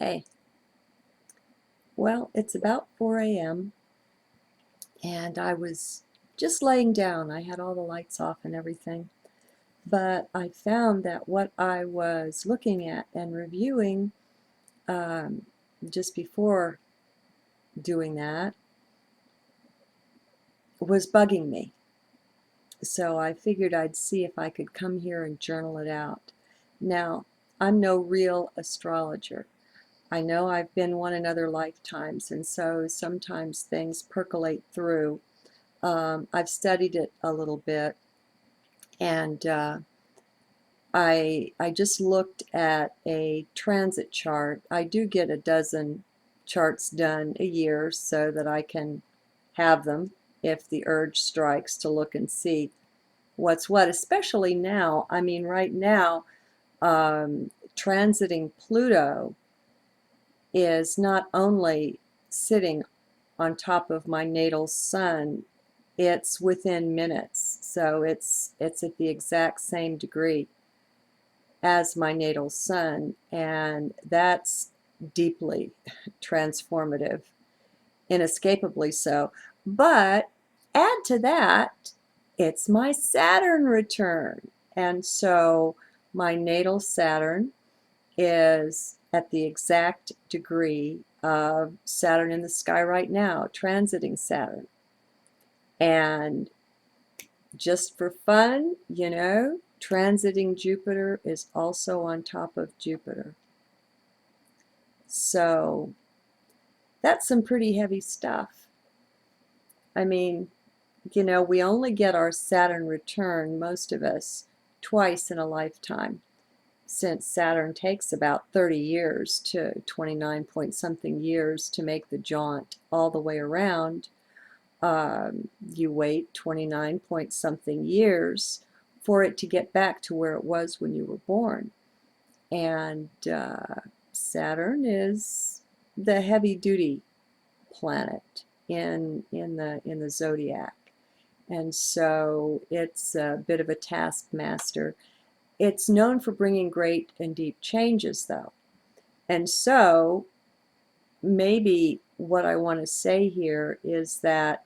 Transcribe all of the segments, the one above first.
Hey, well, it's about 4 a.m. and I was just laying down. I had all the lights off and everything, but I found that what I was looking at and reviewing um, just before doing that was bugging me. So I figured I'd see if I could come here and journal it out. Now, I'm no real astrologer. I know I've been one in other lifetimes, and so sometimes things percolate through. I've studied it a little bit, and I just looked at a transit chart. I do get a dozen charts done a year so that I can have them if the urge strikes to look and see what's what, especially now. I mean, right now, transiting Pluto is not only sitting on top of my natal sun, it's within minutes. So it's at the exact same degree as my natal sun, and that's deeply transformative, inescapably so. But add to that, it's my Saturn return. And so my natal Saturn is at the exact degree of Saturn in the sky right now, transiting Saturn. And just for fun, transiting Jupiter is also on top of Jupiter. So that's some pretty heavy stuff. I mean, we only get our Saturn return, most of us, twice in a lifetime, since Saturn takes about 30 years to 29 point something years to make the jaunt all the way around. You wait 29 point something years for it to get back to where it was when you were born. And Saturn is the heavy duty planet in the zodiac. And so it's a bit of a taskmaster. It's known for bringing great and deep changes, though. And so maybe what I want to say here is that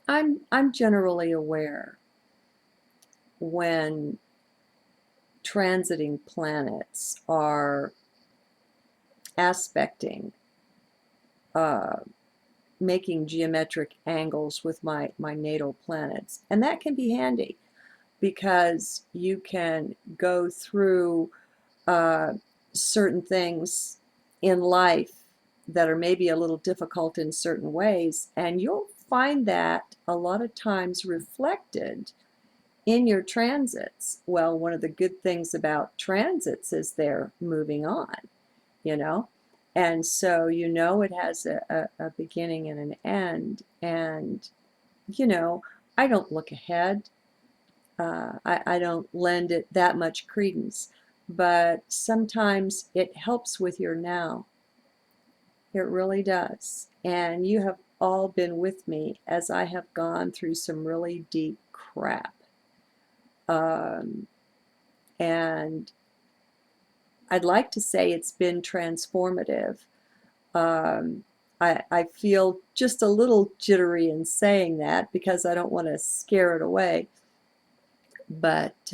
I'm generally aware when transiting planets are aspecting, uh, making geometric angles with my natal planets. And that can be handy because you can go through certain things in life that are maybe a little difficult in certain ways, and you'll find that a lot of times reflected in your transits. Well, one of the good things about transits is they're moving on, you know? And so, it has a beginning and an end. And, I don't look ahead. I don't lend it that much credence. But sometimes it helps with your now. It really does. And you have all been with me as I have gone through some really deep crap. And I'd like to say it's been transformative. I feel just a little jittery in saying that because I don't want to scare it away. But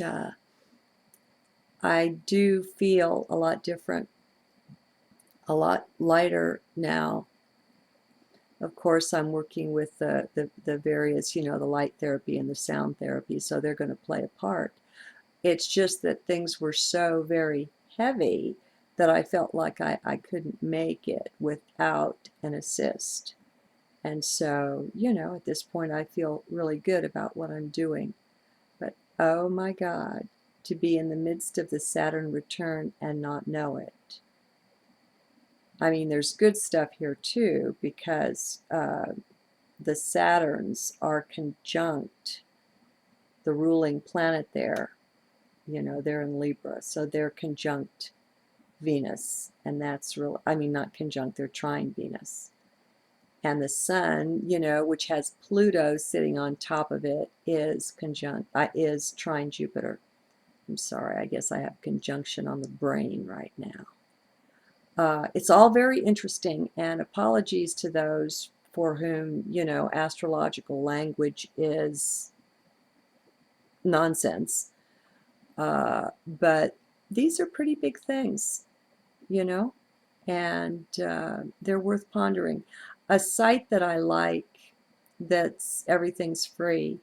I do feel a lot different, a lot lighter now. Of course, I'm working with the various, the light therapy and the sound therapy, so they're going to play a part. It's just that things were so very heavy that I felt like I couldn't make it without an assist. And so, at this point, I feel really good about what I'm doing. But oh my God, to be in the midst of the Saturn return and not know it. I mean, there's good stuff here too, because the Saturns are conjunct the ruling planet there. They're in Libra, so they're conjunct Venus, and that's real. I mean, not conjunct, they're trine Venus. And the sun, which has Pluto sitting on top of it, is trine Jupiter. I'm sorry, I guess I have conjunction on the brain right now. It's all very interesting, and apologies to those for whom, astrological language is nonsense. But these are pretty big things, you know, and they're worth pondering. A site that I like, that's everything's free,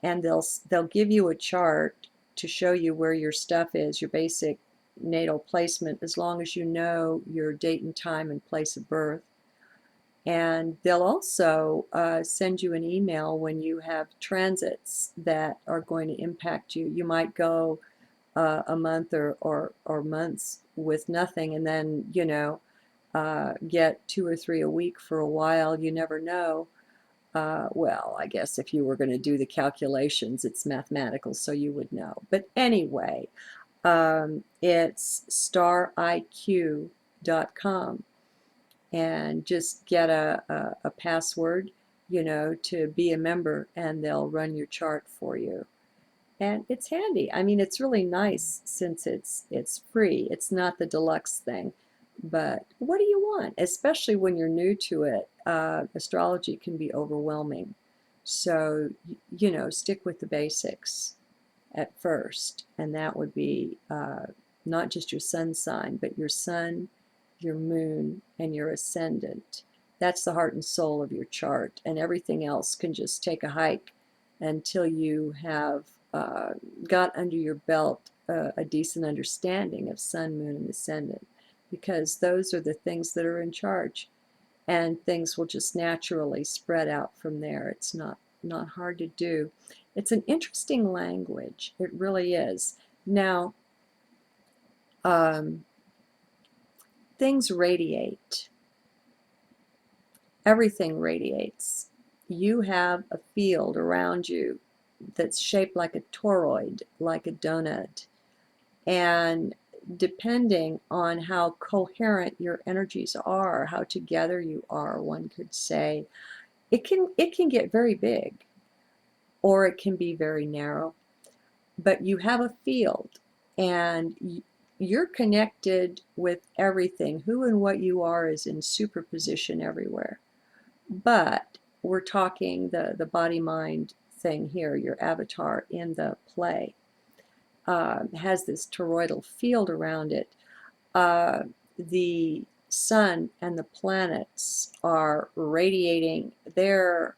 and they'll give you a chart to show you where your stuff is, your basic natal placement, as long as you know your date and time and place of birth. And they'll also send you an email when you have transits that are going to impact you. You might go a month or months with nothing, and then, get 2 or 3 a week for a while. You never know. Well, I guess if you were going to do the calculations, it's mathematical, so you would know. But anyway, it's stariq.com, and just get a password, to be a member, and they'll run your chart for you. And it's handy. I mean, it's really nice since it's free. It's not the deluxe thing. But what do you want? Especially when you're new to it, astrology can be overwhelming. So, stick with the basics at first. And that would be not just your sun sign, but your sun, your moon, and your ascendant. That's the heart and soul of your chart. And everything else can just take a hike until you have got under your belt a decent understanding of sun, moon, and ascendant, because those are the things that are in charge, and things will just naturally spread out from there. It's not hard to do. It's an interesting language. It really is. Now, things radiate. Everything radiates. You have a field around you that's shaped like a toroid, like a donut. And depending on how coherent your energies are, how together you are, one could say, it can get very big, or it can be very narrow. But you have a field, and you're connected with everything. Who and what you are is in superposition everywhere. But we're talking the body-mind thing here, your avatar in the play. Has this toroidal field around it. The sun and the planets are radiating their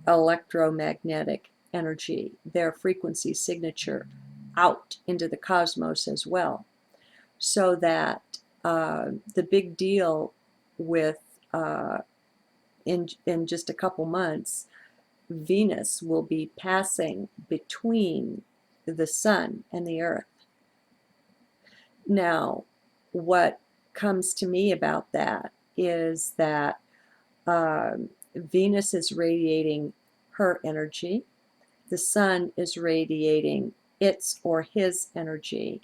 electromagnetic energy, their frequency signature, out into the cosmos as well. So that the big deal with in just a couple months, Venus will be passing between the sun and the earth. Now, what comes to me about that is that Venus is radiating her energy, the sun is radiating its or his energy,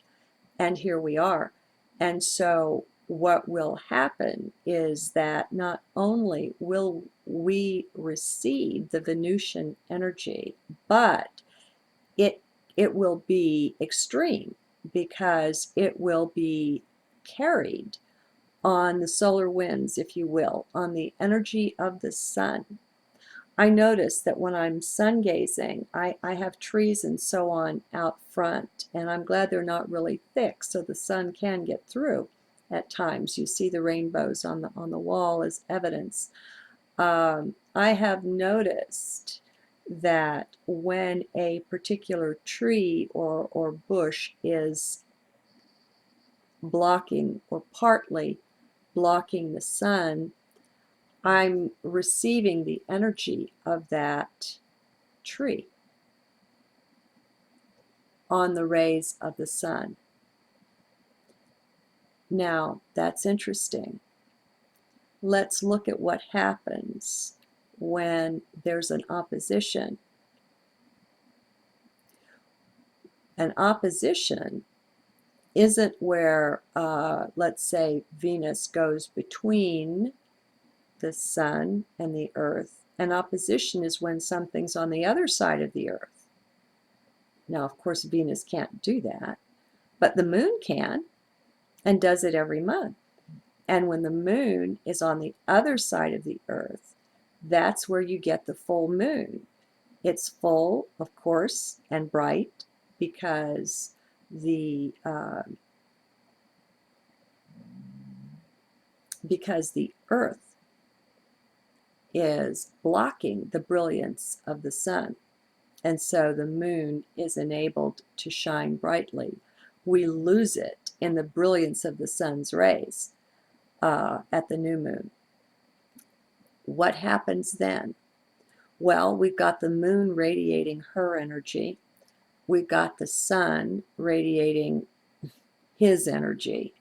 and here we are. And so what will happen is that not only will we receive the Venusian energy, but it will be extreme, because it will be carried on the solar winds, if you will, on the energy of the sun. I notice that when I'm sun gazing, I have trees and so on out front, and I'm glad they're not really thick, so the sun can get through at times. You see the rainbows on the wall as evidence. I have noticed that when a particular tree or bush is blocking or partly blocking the sun, I'm receiving the energy of that tree on the rays of the sun. Now, that's interesting. Let's look at what happens when there's an opposition. An opposition isn't where, let's say, Venus goes between the sun and the earth. An opposition is when something's on the other side of the earth. Now, of course, Venus can't do that, but the moon can and does it every month. And when the moon is on the other side of the earth, that's where you get the full moon. It's full, of course, and bright because the earth is blocking the brilliance of the sun. And so the moon is enabled to shine brightly. We lose it in the brilliance of the sun's rays at the new moon. What happens then? Well, we've got the moon radiating her energy. We've got the sun radiating his energy.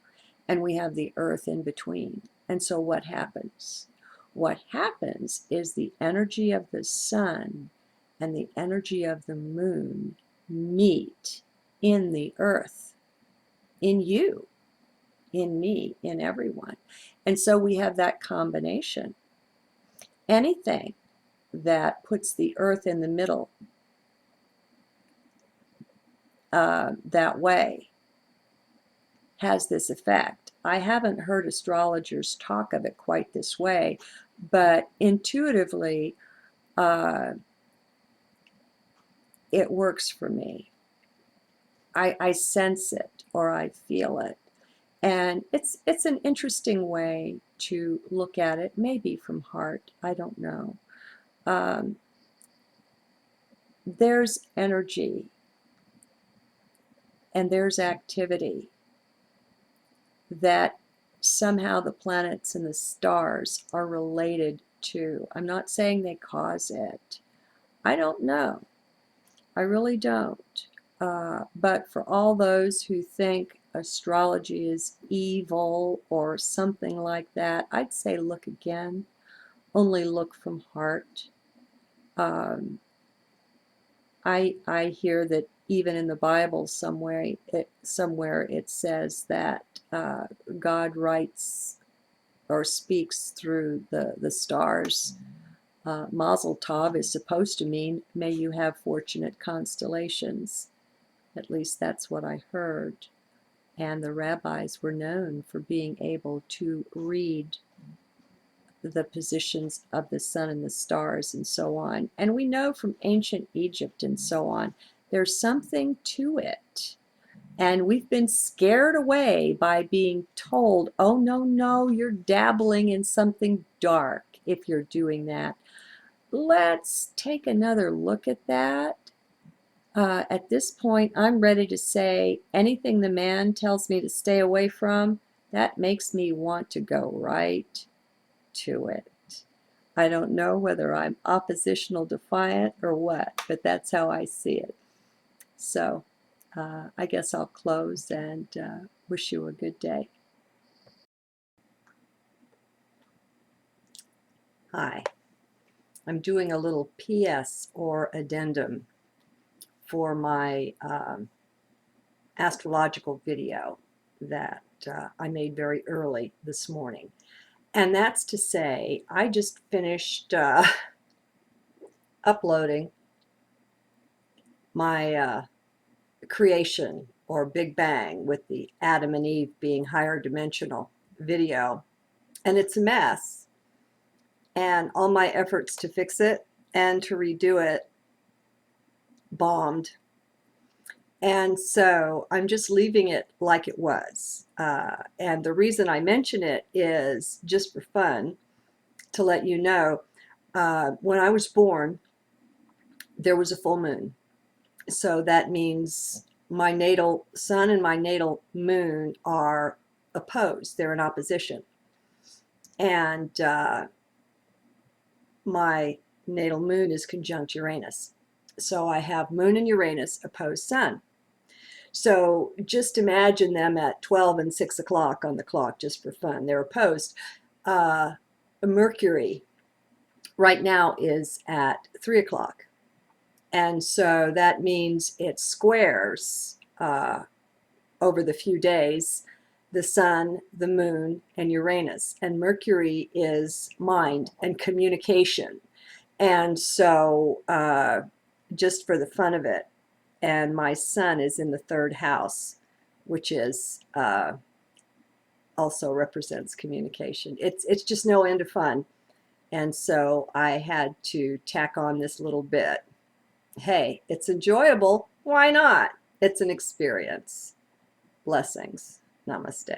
And we have the earth in between. And so what happens? What happens is the energy of the sun and the energy of the moon meet in the earth, in you, in me, in everyone. And so we have that combination. Anything that puts the earth in the middle that way has this effect. I haven't heard astrologers talk of it quite this way, but intuitively, it works for me. I sense it or I feel it. And it's an interesting way to look at it, maybe from heart, I don't know. There's energy and there's activity that somehow the planets and the stars are related to. I'm not saying they cause it. I don't know. I really don't. But for all those who think astrology is evil or something like that, I'd say look again. Only look from heart. I hear that even in the Bible somewhere it says that God writes or speaks through the stars. Mazel Tov is supposed to mean, may you have fortunate constellations. At least that's what I heard. And the rabbis were known for being able to read the positions of the sun and the stars and so on. And we know from ancient Egypt and so on, there's something to it. And we've been scared away by being told, oh, no, no, you're dabbling in something dark if you're doing that. Let's take another look at that. At this point, I'm ready to say anything the man tells me to stay away from, that makes me want to go right to it. I don't know whether I'm oppositional defiant or what, but that's how I see it. So I guess I'll close and wish you a good day. Hi. I'm doing a little PS or addendum for my astrological video that I made very early this morning. And that's to say, I just finished uploading my creation or Big Bang with the Adam and Eve being higher dimensional video. And it's a mess. And all my efforts to fix it and to redo it bombed. And so I'm just leaving it like it was. And the reason I mention it is just for fun, to let you know, when I was born, there was a full moon. So that means my natal sun and my natal moon are opposed. They're in opposition. And my natal moon is conjunct Uranus. So I have moon and Uranus opposed sun. So just imagine them at 12 and 6 o'clock on the clock, just for fun. They're opposed. Mercury right now is at 3 o'clock. And so that means it squares over the few days the sun, the moon, and Uranus. And Mercury is mind and communication. And so just for the fun of it, and my sun is in the third house, which is also represents communication. It's just no end of fun. And so I had to tack on this little bit. Hey, it's enjoyable. Why not? It's an experience. Blessings. Namaste.